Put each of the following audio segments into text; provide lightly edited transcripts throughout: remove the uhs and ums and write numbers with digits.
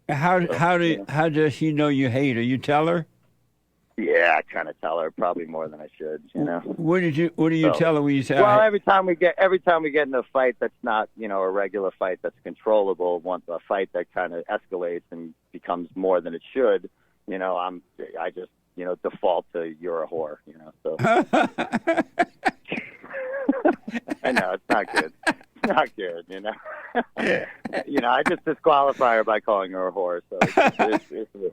So, How does she know you hate her? You tell her? yeah, I kind of tell her probably more than I should. What do you So, tell her when you say well, every time we get into a fight that's not, a regular fight that's controllable, once a fight that kind of escalates and becomes more than it should, I just, default to you're a whore, so I know it's not good. It's not good. I just disqualify her by calling her a whore. So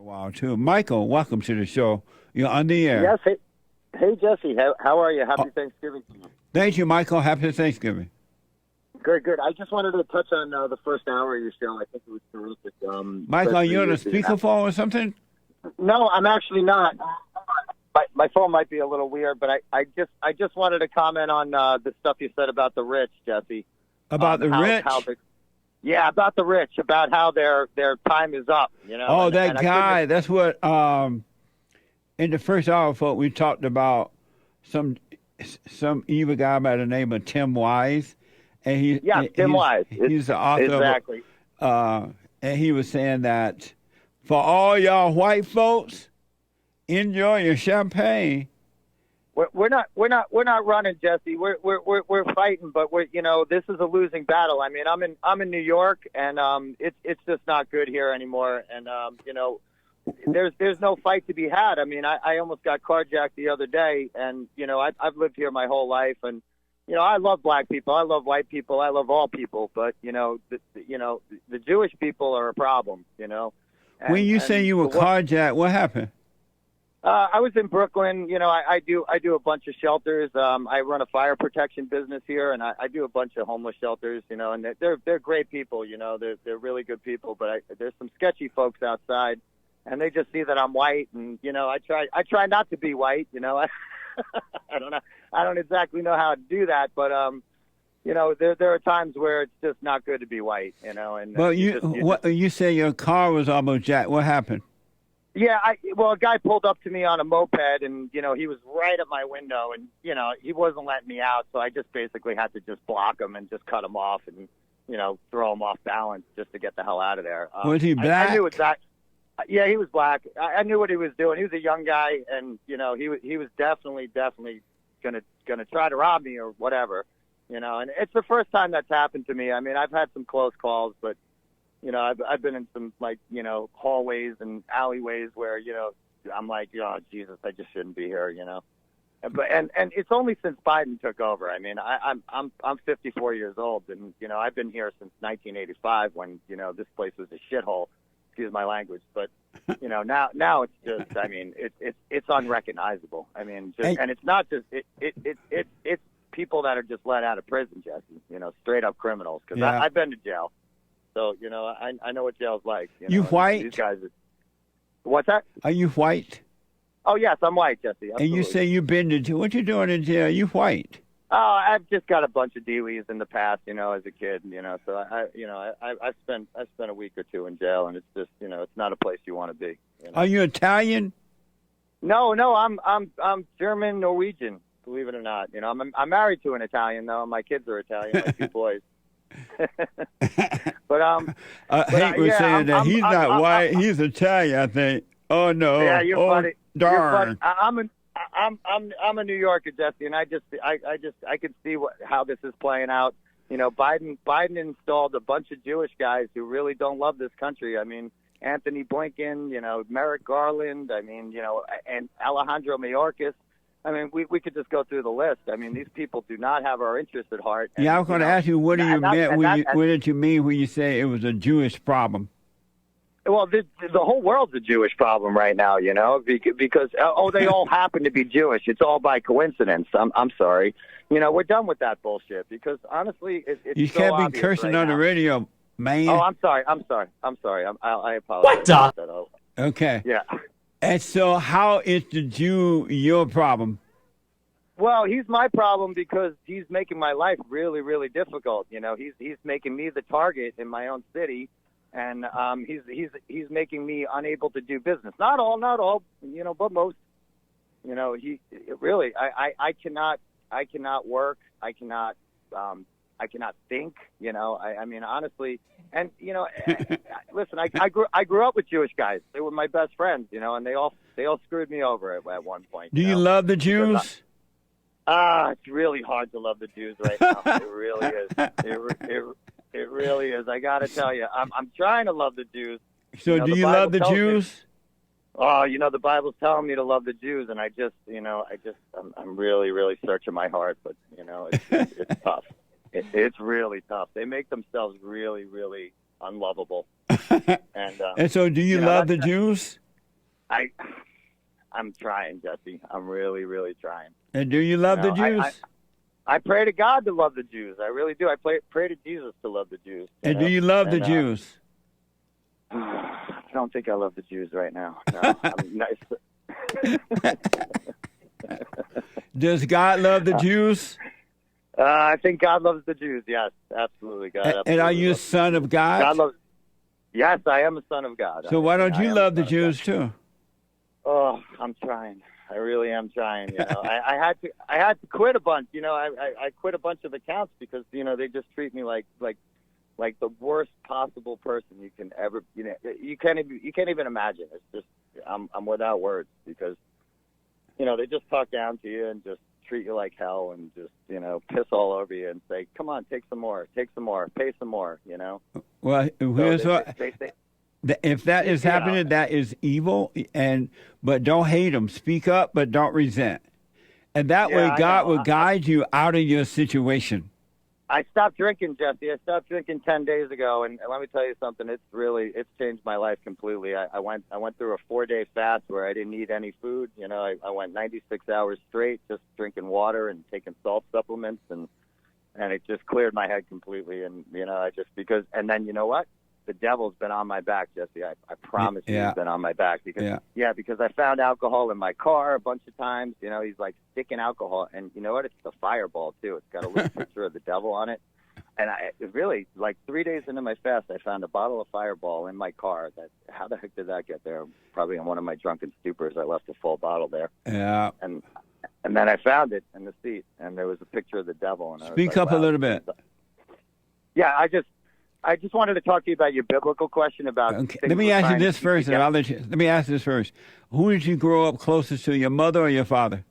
Wow, too. Michael, welcome to the show. You're on the air. yes. Hey, Jesse. How are you? Happy Thanksgiving to you. Thank you, Michael. Happy Thanksgiving. Good. I just wanted to touch on the first hour of your show. I think it was terrific. Michael, are you on a speakerphone or something? No, I'm actually not. My phone might be a little weird, but I just wanted to comment on the stuff you said about the rich, Jesse. About the rich? Yeah, about the rich, about how their time is up. Oh, that guy. That's what. In the first hour, folks, we talked about some evil guy by the name of Tim Wise, and Tim Wise. He's the author. Exactly. And he was saying that for all y'all white folks, enjoy your champagne. We're not running, Jesse. We're fighting, but this is a losing battle. I mean, I'm in New York, and it's just not good here anymore. And there's no fight to be had. I mean, I almost got carjacked the other day, and I've lived here my whole life, and I love black people, I love white people, I love all people, but the Jewish people are a problem. When you say you were carjacked, what happened? I was in Brooklyn. I do a bunch of shelters. I run a fire protection business here, and I do a bunch of homeless shelters. And they're great people. They're really good people. But there's some sketchy folks outside, and they just see that I'm white, and I try not to be white. I don't know. I don't exactly know how to do that, but there are times where it's just not good to be white. And well, you say your car was almost jacked. What happened? Yeah, a guy pulled up to me on a moped, and he was right at my window, and he wasn't letting me out, so I just basically had to just block him and just cut him off, and throw him off balance just to get the hell out of there. Was he black? I knew exactly. Yeah, he was black. I knew what he was doing. He was a young guy, and he was definitely gonna try to rob me or whatever. And it's the first time that's happened to me. I mean, I've had some close calls, but. I've been in some hallways and alleyways where I'm like, oh Jesus, I just shouldn't be here, But and it's only since Biden took over. I mean, I'm 54 years old, and I've been here since 1985 when this place was a shithole. Excuse my language, but now it's just, I mean, it's unrecognizable. I mean, and it's not just it's people that are just let out of prison, Jesse. Straight up criminals. Because I've been to jail. So, I know what jail's like. You white? These guys are... What's that? Are you white? Oh, yes, I'm white, Jesse. Absolutely. And you say you've been to jail. What you doing in jail? You white? Oh, I've just got a bunch of DWIs in the past, as a kid, So I spent a week or two in jail, and it's just, it's not a place you want to be. Are you Italian? No, I'm German, Norwegian. Believe it or not, I'm married to an Italian though. My kids are Italian, my two boys. But Hank was saying that he's not white. He's Italian, I think. Oh no! Yeah, you're funny. Darn! You're funny. I'm a New Yorker, Jesse, and I could see how this is playing out. Biden installed a bunch of Jewish guys who really don't love this country. I mean, Anthony Blinken, Merrick Garland. I mean, and Alejandro Mayorkas. I mean, we could just go through the list. I mean, these people do not have our interests at heart. And, I was going to ask you, what do you mean? What did you mean when you say it was a Jewish problem? Well, the whole world's a Jewish problem right now, because they all happen to be Jewish. It's all by coincidence. I'm sorry. We're done with that bullshit because honestly, it's you so can't be cursing on the radio, man. Oh, I'm sorry. I apologize. What the? Okay. Yeah. And so how is the Jew your problem? Well, he's my problem because he's making my life really, really difficult. He's making me the target in my own city, and he's making me unable to do business. Not all, but most. He really, I cannot work. I cannot I cannot think. I mean, honestly, and listen, I grew up with Jewish guys. They were my best friends, and they all screwed me over at one point. Do you love the Jews? It's really hard to love the Jews right now. It really is. It really is. I got to tell you, I'm trying to love the Jews. So do you love the Jews? The Bible's telling me to love the Jews, and I'm really, really searching my heart, but it's tough. It's really tough. They make themselves really, really unlovable. And so, do you love the Jews? I'm trying, Jesse. I'm really, really trying. And do you love the Jews? I pray to God to love the Jews. I really do. I pray to Jesus to love the Jews. And do you love the Jews? I don't think I love the Jews right now. No, I'm nice. Does God love the Jews? I think God loves the Jews. Yes, absolutely. God. Absolutely and are you a son of God? God loves. Yes, I am a son of God. So why don't you love the Jews too? Oh, I'm trying. I really am trying. I had to quit a bunch. I quit a bunch of accounts because they just treat me like the worst possible person you can ever. You can't even imagine. It's just I'm without words because they just talk down to you and just treat you like hell and just piss all over you and say, come on, take some more, pay some more. Well, here's what. If that is Yeah. happening, that is evil. But don't hate them. Speak up, but don't resent. And that way, I God know. will guide you out of your situation. I stopped drinking, Jesse. I stopped drinking 10 days ago, and let me tell you something. It's changed my life completely. I went through a 4-day fast where I didn't eat any food. I went 96 hours straight, just drinking water and taking salt supplements, and it just cleared my head completely. And and then you know what? The devil's been on my back, Jesse. I promise you, he's been on my back because I found alcohol in my car a bunch of times. He's like sticking alcohol, and you know what? It's the Fireball too. It's got a little picture of the devil on it. And it really, like 3 days into my fast, I found a bottle of Fireball in my car. How the heck did that get there? Probably in one of my drunken stupors, I left a full bottle there. Yeah. And then I found it in the seat, and there was a picture of the devil. And Speak up a little bit. Yeah, I just wanted to talk to you about your biblical question about. Okay. Let me ask you this first, and I'll let you. Let me ask this first. Who did you grow up closest to, your mother or your father?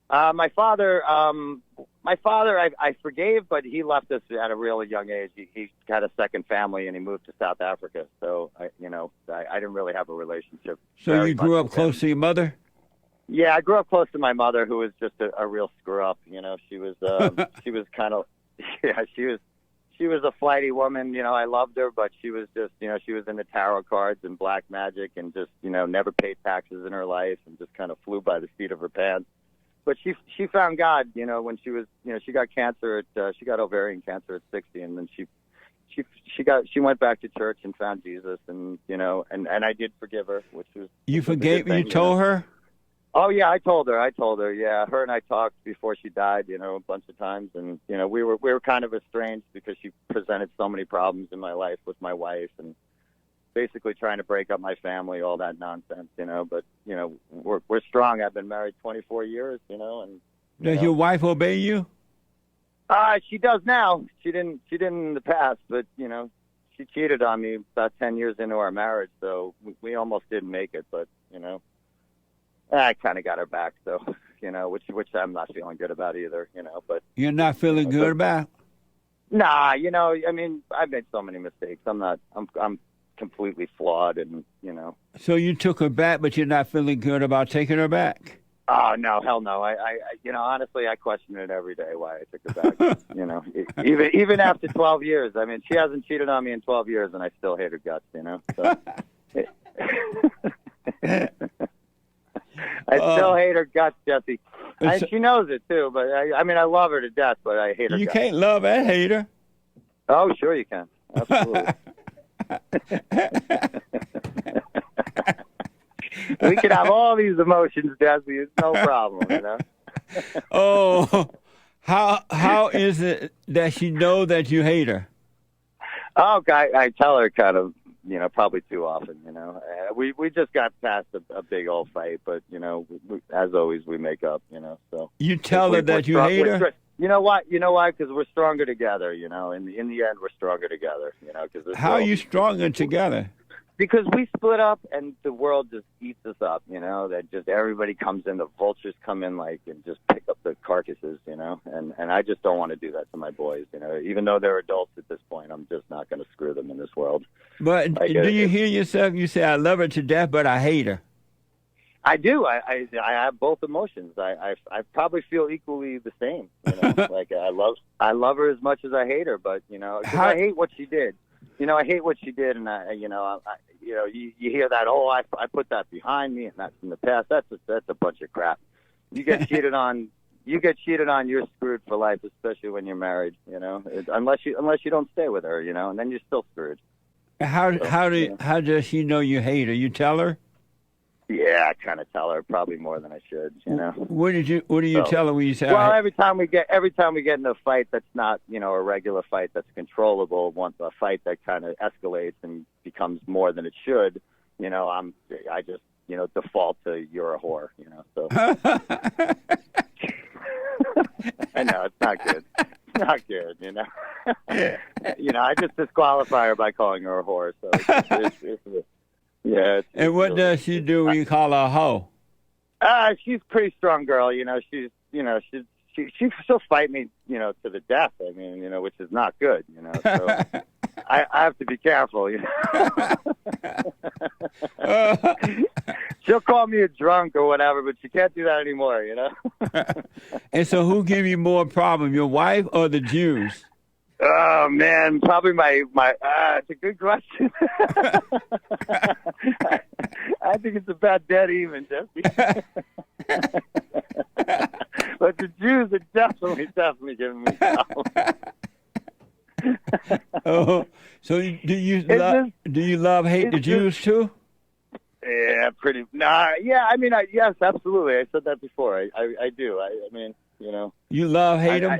My father. I forgave, but he left us at a really young age. He had a second family, and he moved to South Africa. So I didn't really have a relationship. So you grew up close to your mother? Yeah, I grew up close to my mother, who was just a real screw up. She was kind of she was a flighty woman. I loved her, but she was just, she was into tarot cards and black magic and just, never paid taxes in her life and just kind of flew by the seat of her pants. But she found God, when she was, she got cancer she got ovarian cancer at 60, and then she went back to church and found Jesus, and and I did forgive her, which was. You forgave? You told her? Oh yeah, I told her. Yeah, her and I talked before she died, a bunch of times, and we were kind of estranged because she presented so many problems in my life with my wife, and basically trying to break up my family, all that nonsense, But we're strong. I've been married 24 years, and. Does your wife obey you? She does now. She didn't in the past, but she cheated on me about 10 years into our marriage, so we almost didn't make it, but I kind of got her back, so which I'm not feeling good about either, But you're not feeling good about? Nah, I mean, I've made so many mistakes. I'm completely flawed, and So you took her back, but you're not feeling good about taking her back? Oh no, hell no. I honestly, I question it every day why I took her back. Even after 12 years. I mean, she hasn't cheated on me in 12 years, and I still hate her guts. So. I still hate her guts, Jesse. And she knows it, too. But, I love her to death, but I hate her guts. You can't love and hate her. Oh, sure you can. Absolutely. We can have all these emotions, Jesse. It's no problem, Oh, how is it that she know that you hate her? Oh, I tell her kind of, probably too often, We just got past a big old fight, but, as always, we make up, so. You tell her that you hate her? You know what? You know why? Because we're stronger together. You know, in the end, we're stronger together. You know, because How are you stronger together? Because we split up and the world just eats us up. You know, that just everybody comes in, the vultures come in like and just pick up the carcasses. You know, and I just don't want to do that to my boys. You know, even though they're adults at this point, I'm just not going to screw them in this world. But like, do you hear yourself? You say, "I love her to death, but I hate her." I do. I have both emotions. I probably feel equally the same. You know, like I love her as much as I hate her, but you know, 'cause I hate what she did. You know, I hate what she did, and you hear that. Oh, I put that behind me, and that's in the past. That's a bunch of crap. You get cheated on. You're screwed for life, especially when you're married. You know, unless you don't stay with her. You know, and then you're still screwed. How does she know you hate her? You tell her? Yeah, I kind of tell her probably more than I should. You know. What do you tell her when you say? Well, every time we get in a fight that's not a regular fight that's controllable, a fight that kind of escalates and becomes more than it should. You know, I just default to you're a whore. You know, so I know it's not good. It's not good. You know, I just disqualify her by calling her a whore. So it's yeah. And what does she do when you call her a hoe? She's a pretty strong girl. You know, she'll fight me, to the death. I mean, which is not good. You know, so I have to be careful. You know, she'll call me a drunk or whatever, but she can't do that anymore. You know. And so, who give you more problem, your wife or the Jews? Oh man, probably my. It's a good question. I think it's about dead even, Jesse. But the Jews are definitely giving me problems. Oh, so do you hate the Jews too? Yeah, pretty. Nah, yeah. I mean, yes, absolutely. I said that before. I do. I mean, You hate them.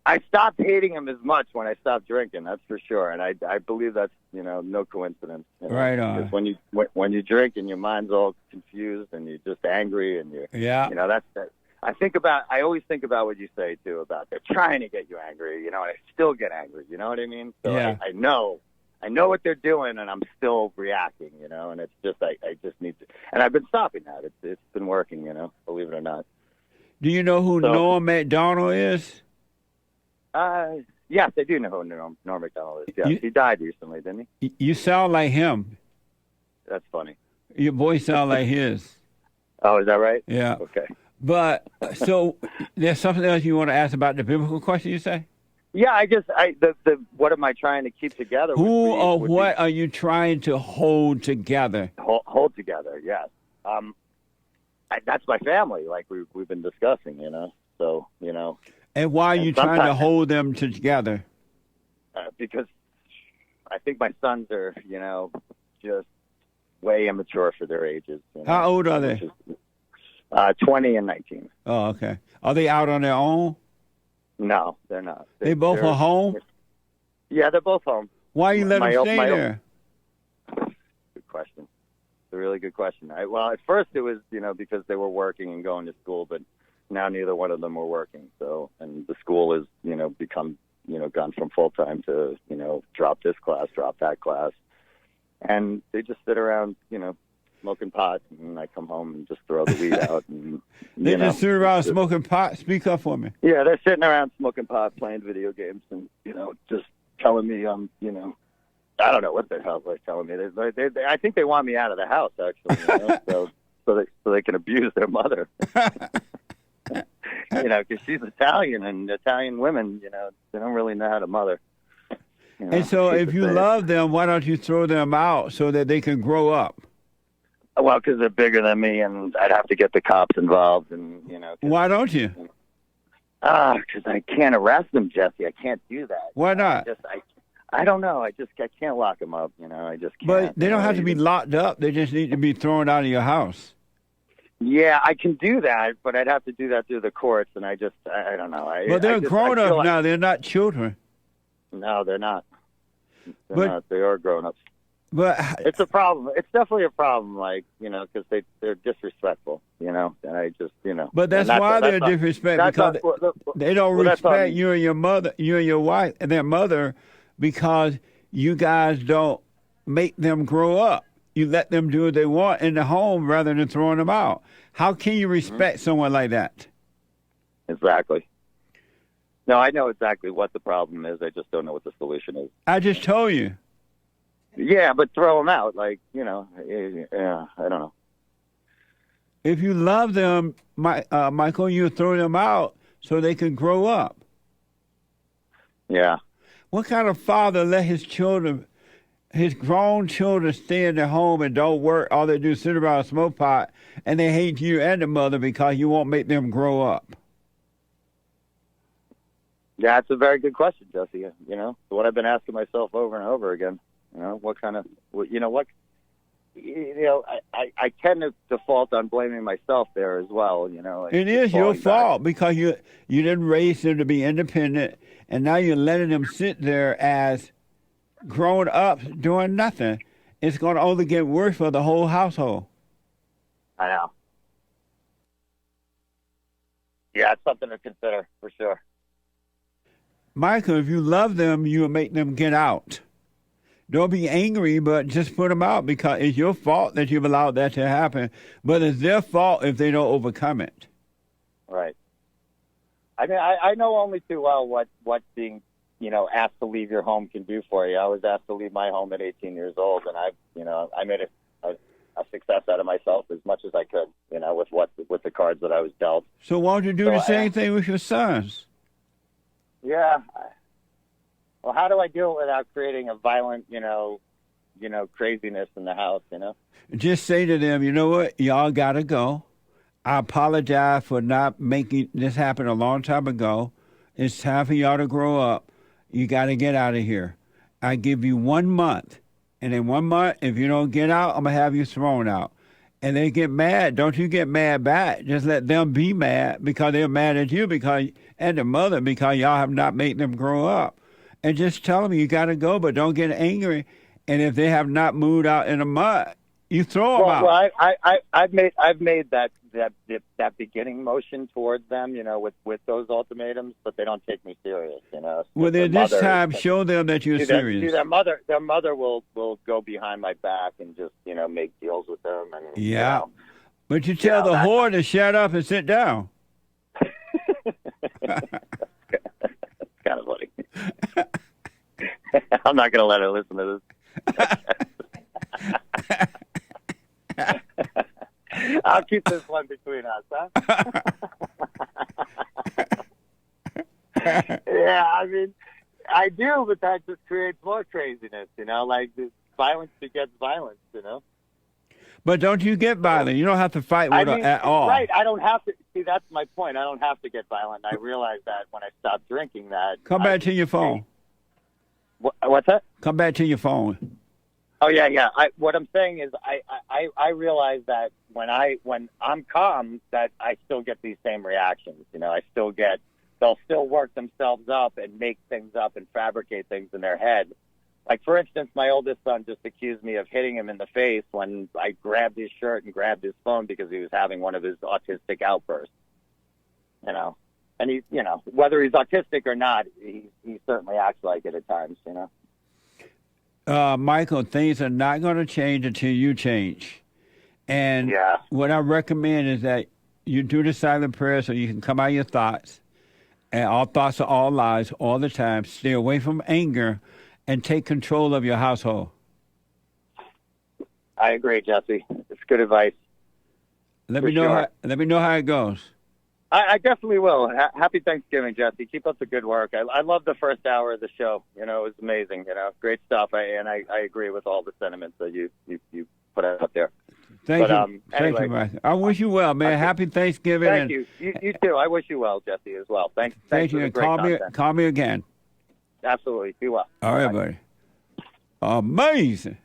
I stopped hating him as much when I stopped drinking. That's for sure, and I believe that's no coincidence. Right on. Because when you drink and your mind's all confused and you're just angry and you're that's that. I always think about what you say too about they're trying to get you angry. And I still get angry. You know what I mean? So yeah. I know what they're doing, and I'm still reacting. And it's just I just need to. And I've been stopping that. It's been working. Believe it or not. Do you know who Norm Macdonald is? Yes, I do know who Norm Macdonald is. Yes, he died recently, didn't he? You sound like him. That's funny. Your voice sounds like his. Oh, is that right? Yeah. Okay. But so there's something else you want to ask about the biblical question, you say? Yeah, what am I trying to keep together? What are you trying to hold together? Hold together, yes. That's my family, like we've been discussing, So, And why are you trying to hold them together? Because I think my sons are, just way immature for their ages. How old are they? 20 and 19. Oh, okay. Are they out on their own? No, they're not. They both are home? Yeah, they're both home. Why you let them stay there? Good question. It's a really good question. Well, at first it was, because they were working and going to school, but now neither one of them were working. So, and the school has, become, gone from full-time to, drop this class, drop that class. And they just sit around, smoking pot, and I come home and just throw the weed out. And, they just sit around smoking pot? Speak up for me. Yeah, they're sitting around smoking pot, playing video games, and, just telling me, I don't know what the hell they're telling me. I think they want me out of the house, actually, so they can abuse their mother. Because she's Italian, and Italian women, they don't really know how to mother. And so if you love them, why don't you throw them out so that they can grow up? Well, because they're bigger than me, and I'd have to get the cops involved, and, Why don't you? Because I can't arrest them, Jesse. I can't do that. Why not? I don't know. I can't lock them up, I just can't. But they don't have to be locked up. They just need to be thrown out of your house. Yeah, I can do that, but I'd have to do that through the courts, and I don't know. But they're grown-ups now. They're not children. No, they're not. They're not. They are grown-ups. But It's a problem. It's definitely a problem, like, you know, because they're disrespectful, you know, and I just, you know. but that's why they're disrespect, because they don't respect you and your mother, you and your wife and their mother, because you guys don't make them grow up. You let them do what they want in the home rather than throwing them out. How can you respect someone like that? Exactly. No, I know exactly what the problem is. I just don't know what the solution is. I just told you. Yeah, but throw them out, like, you know. Yeah, I don't know. If you love them, Michael, you throw them out so they can grow up. Yeah. What kind of father let his children, his grown children, stay in their home and don't work? All they do is sit around a smoke pot, and they hate you and the mother because you won't make them grow up. Yeah, it's a very good question, Jesse. You know, what I've been asking myself over and over again. You know, what kind of, you know, what, you know, I tend to default on blaming myself there as well. You know, it is your fault because you didn't raise them to be independent, and now you're letting them sit there as grown ups doing nothing. It's going to only get worse for the whole household. I know. Yeah, it's something to consider for sure. Michael, if you love them, you'll make them get out. Don't be angry, but just put them out, because it's your fault that you've allowed that to happen. But it's their fault if they don't overcome it. Right. I mean, I know only too well what being, you know, asked to leave your home can do for you. I was asked to leave my home at 18 years old, and I made a success out of myself as much as I could, you know, with the cards that I was dealt. So why don't you do the same thing with your sons? Yeah. Well, how do I do it without creating a violent, you know, craziness in the house, you know? Just say to them, you know what, y'all got to go. I apologize for not making this happen a long time ago. It's time for y'all to grow up. You got to get out of here. I give you 1 month. And in 1 month, if you don't get out, I'm going to have you thrown out. And they get mad. Don't you get mad back. Just let them be mad because they're mad at you and the mother because y'all have not made them grow up. And just tell them you got to go, but don't get angry. And if they have not moved out in a month, you throw them out. Well, I've made that beginning motion towards them, you know, with those ultimatums, but they don't take me serious, you know. Well, then this time, show them that you're serious. Their mother will go behind my back and just, you know, make deals with them. And, yeah, you know, but you tell the whore to shut up and sit down. It's kind of funny. I'm not going to let her listen to this. I'll keep this one between us, huh? Yeah, I mean, I do, but that just creates more craziness, you know, like this violence begets violence, you know? But don't you get violent. You don't have to fight with her at all. Right, I don't have to. See, that's my point. I don't have to get violent. I realized that when I stopped drinking that. Come back to your phone. What's that? Come back to your phone. Oh, yeah. What I'm saying is I realize that when I'm calm, that I still get these same reactions. You know, they'll still work themselves up and make things up and fabricate things in their head. Like, for instance, my oldest son just accused me of hitting him in the face when I grabbed his shirt and grabbed his phone because he was having one of his autistic outbursts. You know, and he, you know, whether he's autistic or not, he certainly acts like it at times, you know. Michael, things are not going to change until you change. And what I recommend is that you do the silent prayer so you can come out of your thoughts. And all thoughts are all lies all the time. Stay away from anger and take control of your household. I agree, Jesse. It's good advice. Let me know how it goes. I definitely will. Happy Thanksgiving, Jesse. Keep up the good work. I love the first hour of the show. You know, it was amazing. You know, great stuff. I agree with all the sentiments that you put out there. Thank you. Thank you, Mike. I wish you well, man. Happy Thanksgiving. Thank you. You too. I wish you well, Jesse, as well. Thank you. And call me again. Absolutely. Be well. All right, buddy. Amazing.